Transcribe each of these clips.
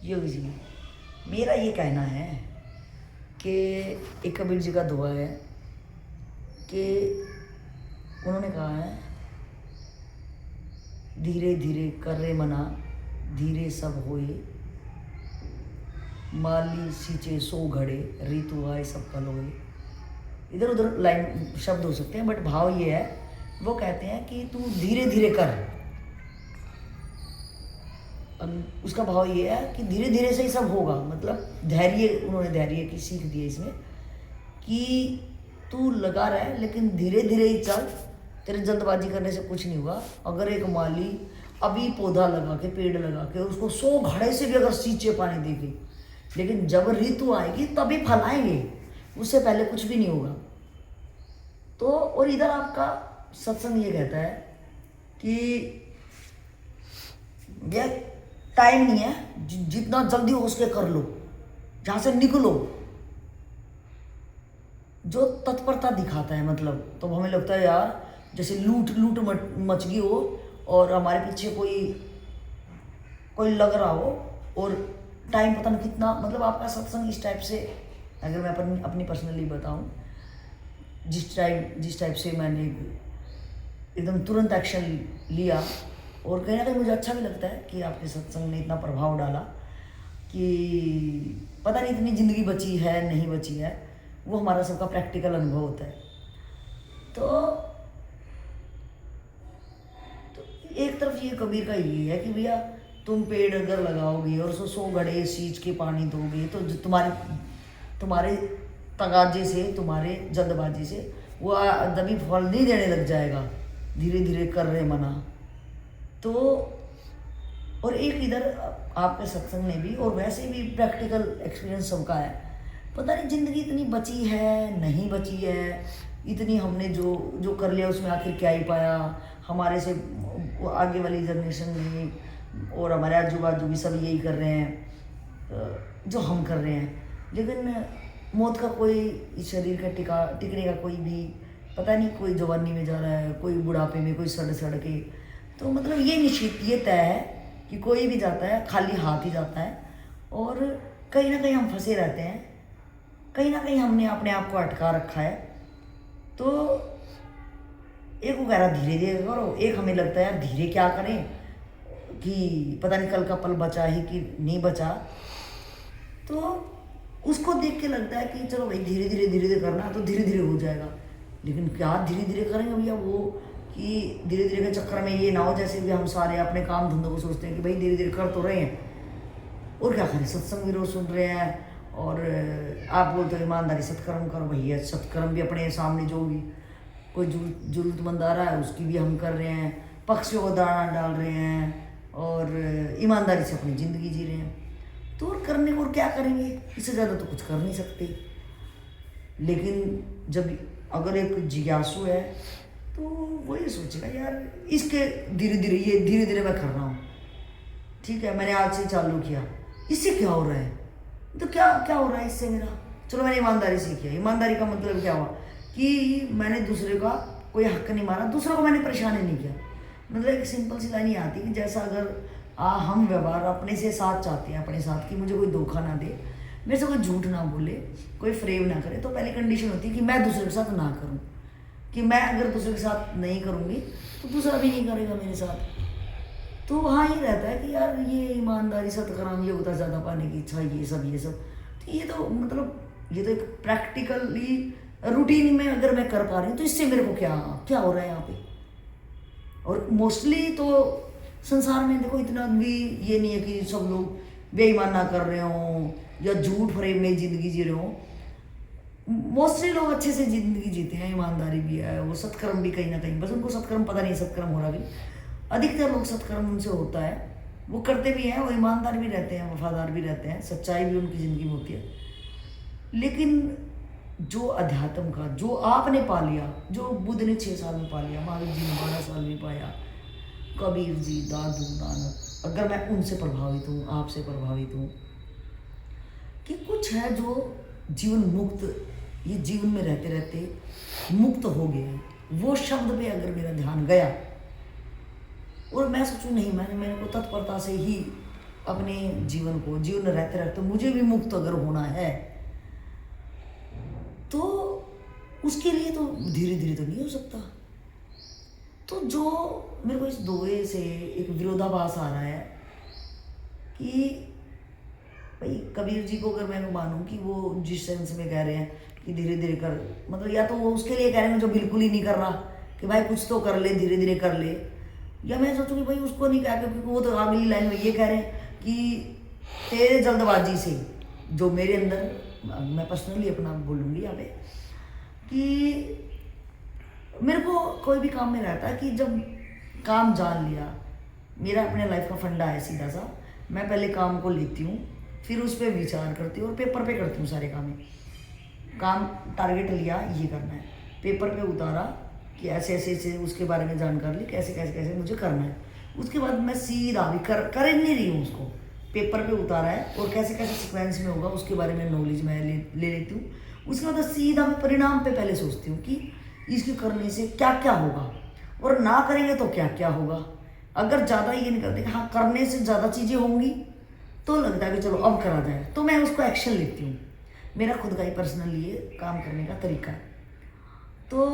योगी जी, मेरा ये कहना है कि एक कबीर जी का दुआ है कि उन्होंने कहा है, धीरे धीरे कर रे मना, धीरे सब होए, माली सींचे सो घड़े, ऋतु आए सब कल होए। इधर उधर लाइन शब्द हो सकते हैं, बट भाव ये है, वो कहते हैं कि तू धीरे धीरे कर। उसका भाव ये है कि धीरे धीरे से ही सब होगा, मतलब धैर्य, उन्होंने धैर्य की सीख दी है इसमें कि तू लगा रहा, लेकिन धीरे धीरे ही चल, तेरे जल्दबाजी करने से कुछ नहीं होगा। अगर एक माली अभी पौधा लगा के, पेड़ लगा के, उसको 100 घड़े से भी अगर सींचे पानी देके, लेकिन जब ऋतु आएगी तभी फल आएंगे, उससे पहले कुछ भी नहीं होगा। तो और इधर आपका सत्संग ये कहता है कि ये टाइम नहीं है, जितना जल्दी हो उसके कर लो, जहाँ से निकलो। जो तत्परता दिखाता है, मतलब तो हमें लगता है यार जैसे लूट मच गई हो और हमारे पीछे कोई लग रहा हो और टाइम पता नहीं कितना, मतलब आपका सत्संग इस टाइप से, अगर मैं अपनी पर्सनली बताऊं, जिस टाइप से मैंने एकदम तुरंत एक्शन लिया, और कहीं ना कहीं मुझे अच्छा भी लगता है कि आपके सत्संग ने इतना प्रभाव डाला कि पता नहीं इतनी ज़िंदगी बची है नहीं बची है, वो हमारा सबका प्रैक्टिकल अनुभव होता है। तो एक तरफ ये कबीर का ये है कि भैया तुम पेड़ अगर लगाओगे और 100 घड़े सींच के पानी दोगे, तो जो तुम्हारे तगाजे से, तुम्हारे जल्दबाजी से वो दबी फल नहीं देने लग जाएगा, धीरे धीरे कर रहे मना। तो और एक इधर आपके सत्संग ने भी, और वैसे भी प्रैक्टिकल एक्सपीरियंस सबका है, पता नहीं ज़िंदगी इतनी बची है नहीं बची है, इतनी हमने जो कर लिया उसमें आखिर क्या ही पाया। हमारे से आगे वाली जनरेशन में और हमारे आजू बाजू भी सब यही कर रहे हैं जो हम कर रहे हैं, लेकिन मौत का कोई, इस शरीर का टिकने का कोई भी पता नहीं, कोई जवानी में जा रहा है, कोई बुढ़ापे में, कोई सड़ के। तो मतलब ये निश्चित, ये तय है कि कोई भी जाता है खाली हाथ ही जाता है, और कहीं ना कहीं हम फंसे रहते हैं, कहीं ना कहीं हमने अपने आप को अटका रखा है। तो एक वो कह रहा धीरे धीरे करो, एक हमें लगता है यार धीरे क्या करें कि पता नहीं कल का पल बचा ही कि नहीं बचा। तो उसको देख के लगता है कि चलो भाई धीरे धीरे करना, तो धीरे धीरे हो जाएगा। लेकिन क्या धीरे धीरे करेंगे भैया, वो कि धीरे धीरे के चक्कर में ये ना हो जैसे भी हम सारे अपने काम धंधों को सोचते हैं कि भाई धीरे धीरे कर तो रहे हैं, और क्या करें, सत्संग भी रोज सुन रहे हैं, और आप बोलते हो ईमानदारी सत्कर्म करो, भैया सत्कर्म भी अपने सामने जो भी कोई जरूरतमंद आ रहा है उसकी भी हम कर रहे हैं, पक्षियों को दाना डाल रहे हैं, और ईमानदारी से अपनी ज़िंदगी जी रहे हैं। तो और करने को और क्या करेंगे, इससे ज़्यादा तो कुछ कर नहीं सकते। लेकिन जब अगर एक जिज्ञासु है तो वो ये सोचेगा यार इसके धीरे धीरे मैं कर रहा हूँ, ठीक है, मैंने आज से चालू किया, इससे क्या हो रहा है, तो क्या हो रहा है इससे मेरा, चलो मैंने ईमानदारी से किया। ईमानदारी का मतलब क्या हुआ कि मैंने दूसरे का कोई हक नहीं मारा, दूसरों को मैंने परेशान नहीं किया। मतलब एक सिंपल सी लाइन ये आती है कि जैसा अगर हम व्यवहार अपने से साथ चाहते हैं, अपने साथ, कि मुझे कोई धोखा ना दे, मेरे से कोई झूठ ना बोले, कोई फ्रेम ना करे, तो पहली कंडीशन होती है कि मैं दूसरे के साथ ना करूं, कि मैं अगर दूसरे के साथ नहीं करूंगी तो दूसरा भी नहीं करेगा मेरे साथ। तो वहाँ ये रहता है कि यार ये ईमानदारी, सत्कर्म, योग्यता ज़्यादा पाने की इच्छा, ये सब, तो ये तो मतलब ये तो एक प्रैक्टिकली रूटीन में अगर मैं कर पा रही हूँ तो इससे मेरे को क्या हो रहा है यहाँ पे। और मोस्टली तो संसार में देखो इतना भी ये नहीं है कि सब लोग बेईमान ना कर रहे हों या झूठ फ्रेम में ज़िंदगी जी रहे हों। मोस्टली लोग अच्छे से ज़िंदगी जीते हैं, ईमानदारी भी है, वो सत्कर्म भी कहीं ना कहीं, बस उनको सत्कर्म पता नहीं सत्कर्म हो रहा भी। अधिकतर लोग सत्कर्म उनसे होता है, वो करते भी हैं, वो ईमानदार भी रहते हैं, वफादार भी रहते हैं, सच्चाई भी उनकी ज़िंदगी में होती है। लेकिन जो अध्यात्म का, जो आपने पा लिया, जो बुद्ध ने 6 साल में पा लिया, महावीर जी ने 12 साल में पाया, कबीर जी, दादू, नानक, अगर मैं उनसे प्रभावित हूँ, आपसे प्रभावित हूँ, कि कुछ है जो जीवन मुक्त, ये जीवन में रहते रहते मुक्त हो गए, वो शब्द पे अगर मेरा ध्यान गया और मैं सोचूं नहीं, मेरे को तत्परता से ही अपने जीवन रहते रहते मुझे भी मुक्त अगर होना है तो उसके लिए तो धीरे धीरे तो नहीं हो सकता। तो जो मेरे को इस दोहे से एक विरोधाभास आ रहा है कि भाई कबीर जी को अगर मैं मानूं कि वो जिस सेंस में कह रहे हैं कि धीरे धीरे कर, मतलब या तो वो उसके लिए कह रहे हैं जो बिल्कुल ही नहीं कर रहा कि भाई कुछ तो कर ले, धीरे धीरे कर ले, या मैं सोचूं कि भाई उसको नहीं कह, क्योंकि वो तो अगली लाइन में ये कह रहे हैं कि तेरे जल्दबाजी से जो मेरे अंदर, मैं पर्सनली अपना बोलूँगी यहाँ पे, कि मेरे को कोई भी काम में रहता है कि जब काम जान लिया, मेरा अपने लाइफ का फंडा है सीधा सा, मैं पहले काम को लेती हूँ, फिर उस पर विचार करती हूँ और पेपर पे करती हूँ सारे काम टारगेट लिया ये करना है, पेपर पे उतारा कि ऐसे ऐसे ऐसे उसके बारे में जानकारी ली, कैसे कैसे कैसे मुझे करना है, उसके बाद मैं सीधा भी कर नहीं रही हूँ, उसको पेपर पे उतारा है और कैसे कैसे सीक्वेंस में होगा उसके बारे में नॉलेज मैं ले लेती हूँ। उसके बाद सीधा मैं परिणाम पे पहले सोचती हूँ कि इसके करने से क्या क्या होगा और ना करेंगे तो क्या क्या होगा। अगर ज़्यादा ये नहीं करते कि हाँ करने से ज़्यादा चीज़ें होंगी तो लगता है कि चलो अब करा जाए, तो मैं उसको एक्शन लेती हूँ। मेरा खुद का ही पर्सनल ये काम करने का तरीका है। तो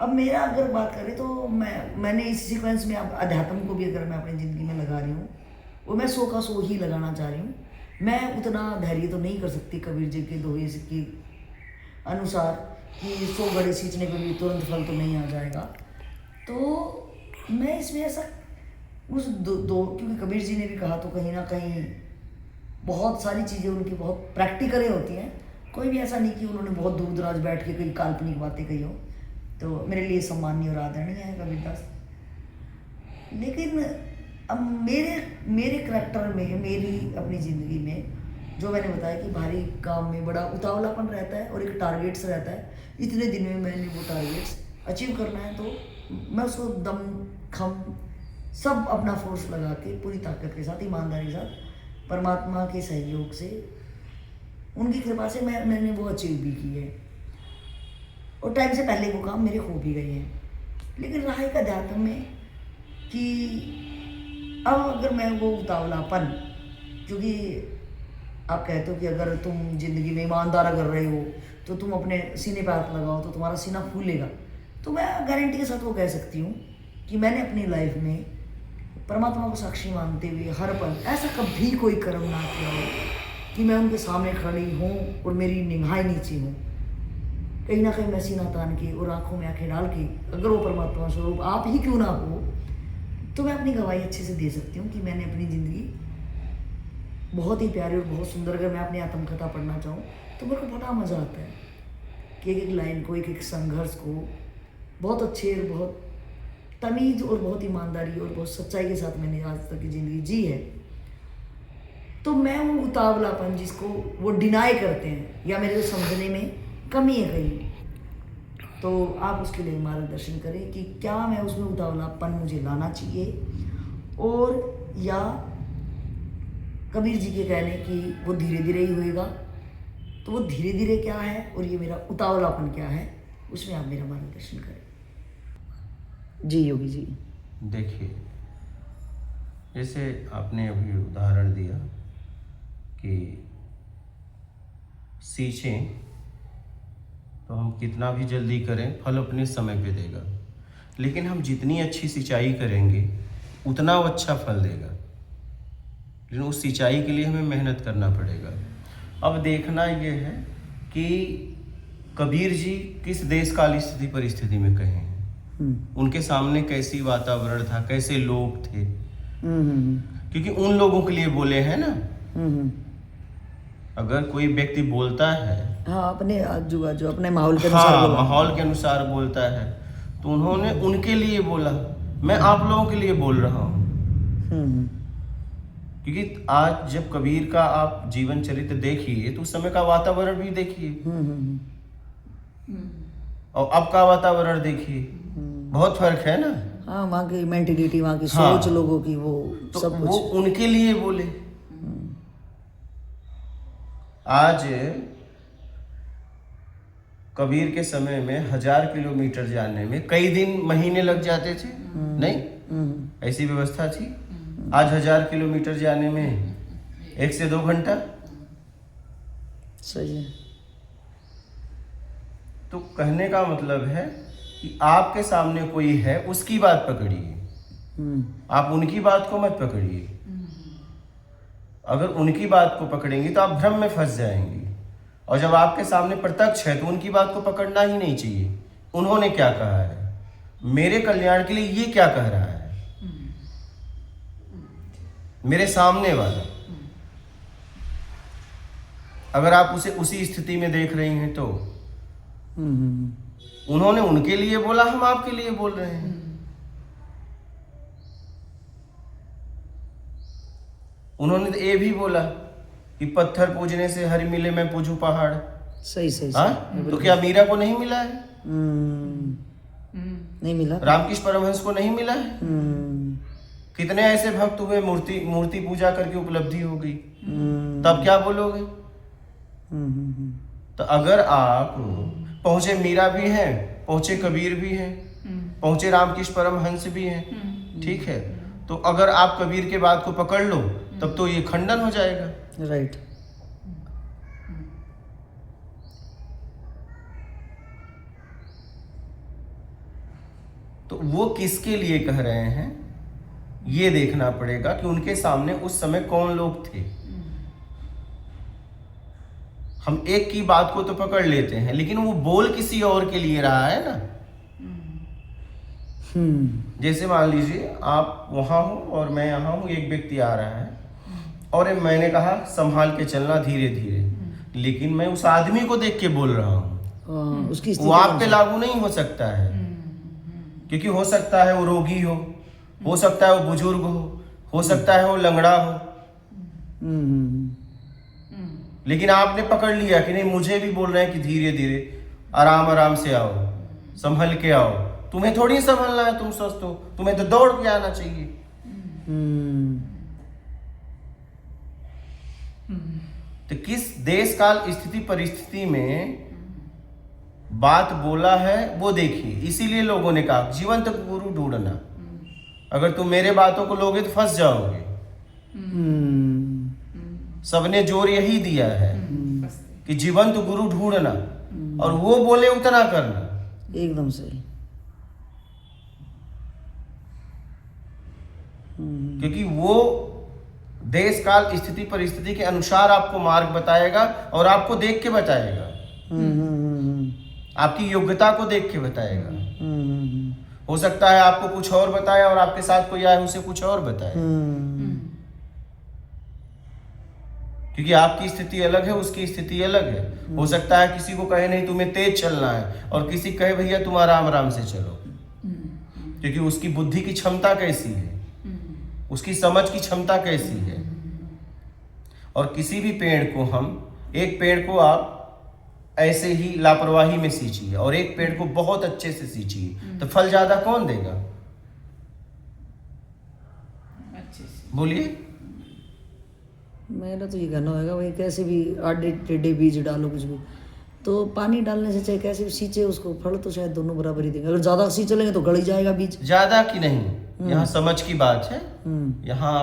अब मेरा अगर बात करें तो मैंने इस सीक्वेंस में अब अध्यात्म को भी अगर मैं अपनी ज़िंदगी में लगा रही हूँ, वो मैं 100 का 100 ही लगाना चाह रही हूँ। मैं उतना धैर्य तो नहीं कर सकती कबीर जी के दोहे के अनुसार कि 100 घड़े सींचने पर भी तुरंत फल तो नहीं आ जाएगा। तो मैं इसमें ऐसा उस दो क्योंकि कबीर जी ने भी कहा तो कहीं ना कहीं बहुत सारी चीज़ें उनकी बहुत प्रैक्टिकल होती हैं। कोई भी ऐसा नहीं कि उन्होंने बहुत दूर दराज बैठ के कई काल्पनिक बातें कही हो। तो मेरे लिए सम्माननीय और आदरणीय है कबीरदास। लेकिन अब मेरे करैक्टर में, मेरी अपनी ज़िंदगी में जो मैंने बताया कि भारी काम में बड़ा उतावलापन रहता है और एक टारगेट्स रहता है, इतने दिन में मैंने वो टारगेट्स अचीव करना है, तो मैं उसको दम खम सब अपना फोर्स लगा के पूरी ताकत के साथ, ईमानदारी के साथ, परमात्मा के सहयोग से, उनकी कृपा से मैंने वो अचीव भी की है और टाइम से पहले वो काम मेरे हो भी गए हैं। लेकिन रहा एक अध्यात्म में कि अब अगर मैं वो उतावलापन, क्योंकि आप कहते हो कि अगर तुम जिंदगी में ईमानदार अगर रहे हो तो तुम अपने सीने पर हाथ लगाओ तो तुम्हारा सीना फूलेगा, तो मैं गारंटी के साथ वो कह सकती हूँ कि मैंने अपनी लाइफ में परमात्मा को साक्षी मानते हुए हर पल ऐसा कभी कोई कर्म ना किया हो कि मैं उनके सामने खड़ी हूँ और मेरी निगाहें नीचे हूँ। कहीं ना कहीं मैं सीना तान के और आंखों में आंखें डाल के, अगर वो परमात्मा स्वरूप आप ही क्यों ना हो, तो मैं अपनी गवाही अच्छे से दे सकती हूँ कि मैंने अपनी ज़िंदगी बहुत ही प्यारी और बहुत सुंदर, अगर मैं अपनी आत्मकथा पढ़ना चाहूँ तो मेरे को बड़ा मज़ा आता है कि एक एक लाइन को, एक एक संघर्ष को बहुत अच्छे और बहुत तमीज़ और बहुत ईमानदारी और बहुत सच्चाई के साथ मैंने आज तक की ज़िंदगी जी है। तो मैं वो उतावलापन जिसको वो डिनाई करते हैं या मेरे को समझने में कमी है कहीं, तो आप उसके लिए मार्गदर्शन करें कि क्या मैं उसमें उतावलापन मुझे लाना चाहिए, और या कबीर जी के कहने कि वो धीरे धीरे ही होएगा, तो वो धीरे धीरे क्या है और ये मेरा उतावलापन क्या है, उसमें आप मेरा मार्गदर्शन करें। जी योगी जी। देखिए, जैसे आपने अभी उदाहरण दिया कि सींचें तो हम कितना भी जल्दी करें फल अपने समय पे देगा, लेकिन हम जितनी अच्छी सिंचाई करेंगे उतना वो अच्छा फल देगा, लेकिन उस सिंचाई के लिए हमें मेहनत करना पड़ेगा। अब देखना ये है कि कबीर जी किस देश काल स्थिति परिस्थिति में कहे हैं, उनके सामने कैसी वातावरण था, कैसे लोग थे, क्योंकि उन लोगों के लिए बोले हैं ना। अगर कोई व्यक्ति बोलता है, हाँ, अपने जो अपने माहौल के अनुसार, हाँ, माहौल के अनुसार बोलता है, तो उन्होंने उनके लिए बोला, मैं आप लोगों के लिए बोल रहा हूँ। क्योंकि आज जब कबीर का आप जीवन चरित्र देखिए तो उस समय का वातावरण भी देखिए और अब का वातावरण देखिए, बहुत फर्क है ना। हाँ, वहाँ की मेंटेलिटी, वहाँ की हाँ, सोच लोगों की, वो तो सब वो उनके लिए बोले। आज कबीर के समय में 1000 किलोमीटर जाने में कई दिन महीने लग जाते थे, नहीं ऐसी व्यवस्था थी। आज 1000 किलोमीटर जाने में 1 से 2 घंटा। सही है। तो कहने का मतलब है कि आपके सामने कोई है, उसकी बात पकड़िए, आप उनकी बात को मत पकड़िए। अगर उनकी बात को पकड़ेंगी तो आप भ्रम में फंस जाएंगी, और जब आपके सामने प्रत्यक्ष है तो उनकी बात को पकड़ना ही नहीं चाहिए। उन्होंने क्या कहा है, मेरे कल्याण के लिए ये क्या कह रहा है, मेरे सामने वाला। अगर आप उसे उसी स्थिति में देख रही हैं तो उन्होंने उनके लिए बोला, हम आपके लिए बोल रहे हैं। उन्होंने तो ये भी बोला कि पत्थर पूजने से हरि मिले, मैं पूजू पहाड़। सही सही, हाँ, तो क्या मीरा को नहीं मिला है? नहीं मिला। रामकृष्ण परमहंस को नहीं मिला है? कितने ऐसे भक्त हुए, मूर्ति पूजा करके उपलब्धि हो गई, तब क्या बोलोगे? तो अगर आप पहुंचे मीरा भी हैं, पहुंचे कबीर भी हैं, पहुंचे रामकृष्ण परमहंस भी हैं, ठीक है, तो अगर आप कबीर के बात को पकड़ लो तब तो ये खंडन हो जाएगा। राइट। तो वो किसके लिए कह रहे हैं ये देखना पड़ेगा कि उनके सामने उस समय कौन लोग थे। हम एक की बात को तो पकड़ लेते हैं, लेकिन वो बोल किसी और के लिए रहा है ना। जैसे मान लीजिए आप वहां हो और मैं यहाँ हूं, एक व्यक्ति आ रहा है और मैंने कहा संभाल के चलना, धीरे धीरे, लेकिन मैं उस आदमी को देख के बोल रहा हूँ, उसकी वो आप पे लागू नहीं हो सकता है, क्योंकि हो सकता है वो रोगी हो सकता है वो बुजुर्ग हो सकता है वो लंगड़ा हो। लेकिन आपने पकड़ लिया कि नहीं, मुझे भी बोल रहे हैं कि धीरे धीरे, आराम आराम से आओ, संभल के आओ। तुम्हें थोड़ी संभलना है, तुम स्वस्थ हो, तुम्हें तो दौड़ के आना चाहिए। तो किस देश काल स्थिति परिस्थिति में बात बोला है वो देखिए। इसीलिए लोगों ने कहा जीवंत गुरु ढूंढना। अगर तुम मेरे बातों को लोगे तो फंस जाओगे। सबने जोर यही दिया है कि जीवंत गुरु ढूंढना, और वो बोले उतना करना। एकदम सही। क्योंकि वो देश काल स्थिति परिस्थिति के अनुसार आपको मार्ग बताएगा और आपको देख के बताएगा, आपकी योग्यता को देख के बताएगा। हो सकता है आपको कुछ और बताए और आपके साथ कोई आए उसे कुछ और बताए, क्योंकि आपकी स्थिति अलग है, उसकी स्थिति अलग है। हो सकता है किसी को कहे नहीं तुम्हें तेज चलना है और किसी कहे भैया तुम आराम आराम से चलो, क्योंकि उसकी बुद्धि की क्षमता कैसी है, उसकी समझ की क्षमता कैसी है। और किसी भी पेड़ को एक पेड़ को आप ऐसे ही लापरवाही में सींचिए और एक पेड़ को बहुत अच्छे से सींचिए, तो फल ज्यादा कौन देगा? बोलिए। मेरा तो ये कहना होगा भाई, कैसे भी आधे टेढ़े बीज डालो कुछ भी, तो पानी डालने से चाहे कैसे भी सींचे उसको, फल तो शायद दोनों बराबर ही देंगे। अगर ज्यादा सींच लेंगे तो गल ही जाएगा बीज। ज्यादा की नहीं, यहाँ समझ की बात है। यहाँ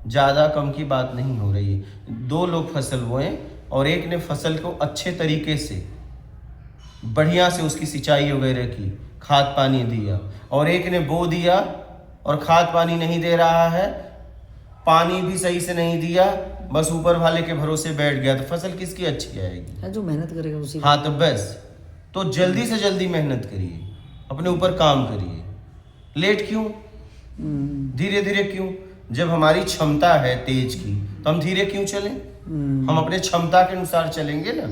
ज्यादा कम की बात नहीं हो रही है। 2 लोग फसल बोए और एक ने फसल को अच्छे तरीके से बढ़िया से उसकी सिंचाई वगैरह की, खाद पानी दिया, और एक ने बो दिया और खाद पानी नहीं दे रहा है, पानी भी सही से नहीं दिया, बस ऊपर वाले के भरोसे बैठ गया, तो फसल किसकी अच्छी आएगी? जो मेहनत करेगा उसी। हाँ, तो बस तो जल्दी से जल्दी मेहनत करिए, अपने ऊपर काम करिए। लेट क्यों, धीरे धीरे क्यों? जब हमारी क्षमता है तेज की तो हम धीरे क्यों चलें? हम अपने क्षमता के अनुसार चलेंगे ना।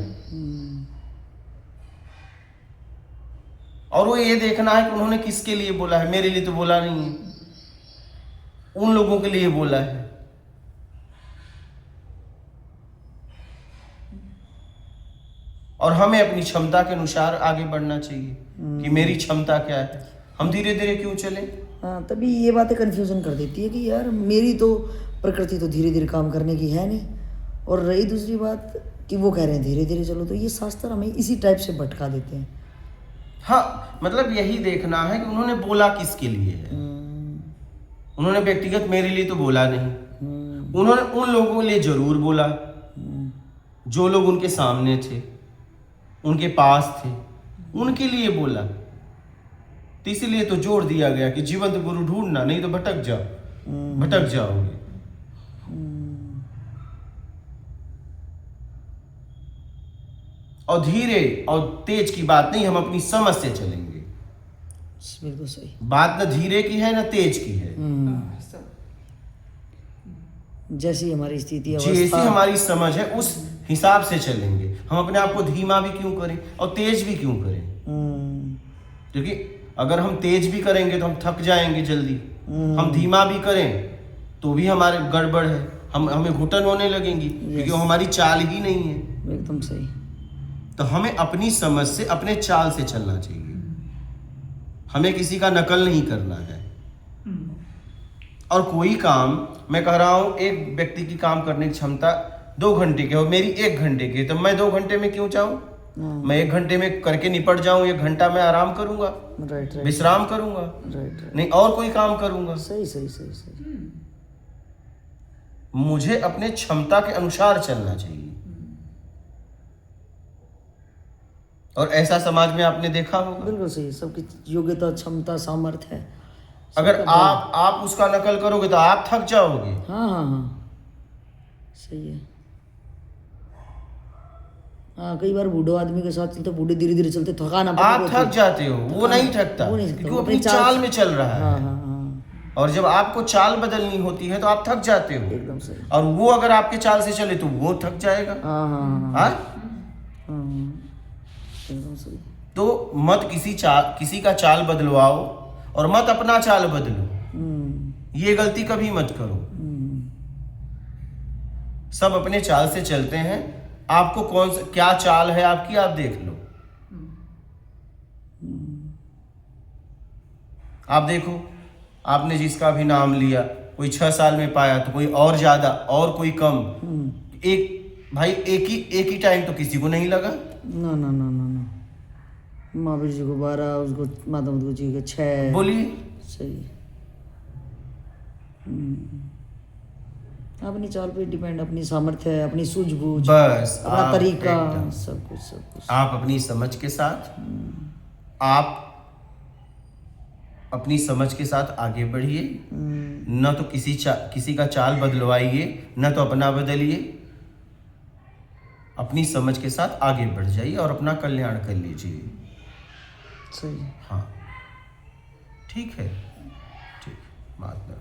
और वो ये देखना है कि उन्होंने किसके लिए बोला है। मेरे लिए तो बोला नहीं है, उन लोगों के लिए बोला है। और हमें अपनी क्षमता के अनुसार आगे बढ़ना चाहिए कि मेरी क्षमता क्या है, हम धीरे धीरे क्यों चलें। हाँ, तभी ये बातें कंफ्यूजन कर देती है कि यार मेरी तो प्रकृति तो धीरे धीरे काम करने की है नहीं, और रही दूसरी बात कि वो कह रहे हैं धीरे धीरे चलो, तो ये शास्त्र हमें इसी टाइप से भटका देते हैं। हाँ, मतलब यही देखना है कि उन्होंने बोला किसके लिए है। उन्होंने व्यक्तिगत मेरे लिए तो बोला नहीं, उन्होंने उन लोगों के लिए जरूर बोला जो लोग उनके सामने थे, उनके पास थे, उनके लिए बोला। तो इसीलिए तो जोर दिया गया कि जीवंत गुरु ढूंढना, नहीं तो भटक जाओगे। और धीरे और तेज की बात नहीं, हम अपनी समझ से चलेंगे। बिल्कुल सही। बात न धीरे की है न तेज की है, जैसी हमारी स्थिति जैसी अवस्था, हमारी समझ है उस हिसाब से चलेंगे। हम अपने आप को धीमा भी क्यों करें और तेज भी क्यों करें? क्योंकि अगर हम तेज भी करेंगे तो हम थक जाएंगे जल्दी, हम धीमा भी करें तो भी हमारे गड़बड़ है, हमें घुटन होने लगेंगी क्योंकि वो हमारी चाल ही नहीं है। एकदम सही। तो हमें अपनी समझ से, अपने चाल से चलना चाहिए, हमें किसी का नकल नहीं करना है। और कोई काम, मैं कह रहा हूं एक व्यक्ति की काम करने की क्षमता 2 घंटे की हो, मेरी 1 घंटे की, तो मैं 2 घंटे में क्यों चाहूं? मैं 1 घंटे में करके निपट जाऊं, 1 घंटा मैं आराम करूंगा, राइट, विश्राम करूंगा, राइट, नहीं और कोई काम करूंगा। सही सही सही सही। मुझे अपने क्षमता के अनुसार चलना चाहिए। और ऐसा समाज में आपने देखा होगा। बिल्कुल सही। सबकी योग्यता, क्षमता, सामर्थ्य है। अगर आप उसका नकल करोगे तो आप थक जाओगे। हाँ हाँ हाँ, सही है। हाँ, कई बार बूढ़े आदमी के साथ चलते, बूढ़े धीरे धीरे चलते, थकान आप थक जाते हो, वो नहीं थकता क्योंकि वो अपनी चाल में चल रहा है। हाँ हाँ हाँ, और जब आपको चाल बदलनी होती है तो आप थक जाते हो। एकदम सही। और वो अगर आपके चाल से चले तो वो थक जाएगा। हाँ हाँ हाँ हाँ? एकदम सही। तो मत किसी का चाल बदलवाओ और मत अपना चाल बदलो, ये गलती कभी मत करो। सब अपने चाल से चलते हैं। आपको क्या चाल है आपकी, आप देख लो। आप देखो, आपने जिसका भी नाम लिया, कोई 6 साल में पाया तो कोई और ज्यादा और कोई कम। एक ही टाइम तो किसी को नहीं लगा। ना ना ना ना ना, महावीर जी को 12, उसको माता बुद्ध जी के 6। बोलिए। सही। अपनी चाल पे डिपेंड, अपनी सामर्थ्य है, अपनी सूझबूझ, बस अपना तरीका, सब कुछ। आप अपनी समझ के साथ, आप अपनी समझ के साथ आगे बढ़िए। न तो किसी का चाल बदलवाइए, न तो अपना बदलिए। अपनी समझ के साथ आगे बढ़ जाइए और अपना कल्याण कर लीजिए। सही। हाँ, ठीक है, ठीक। महात्मा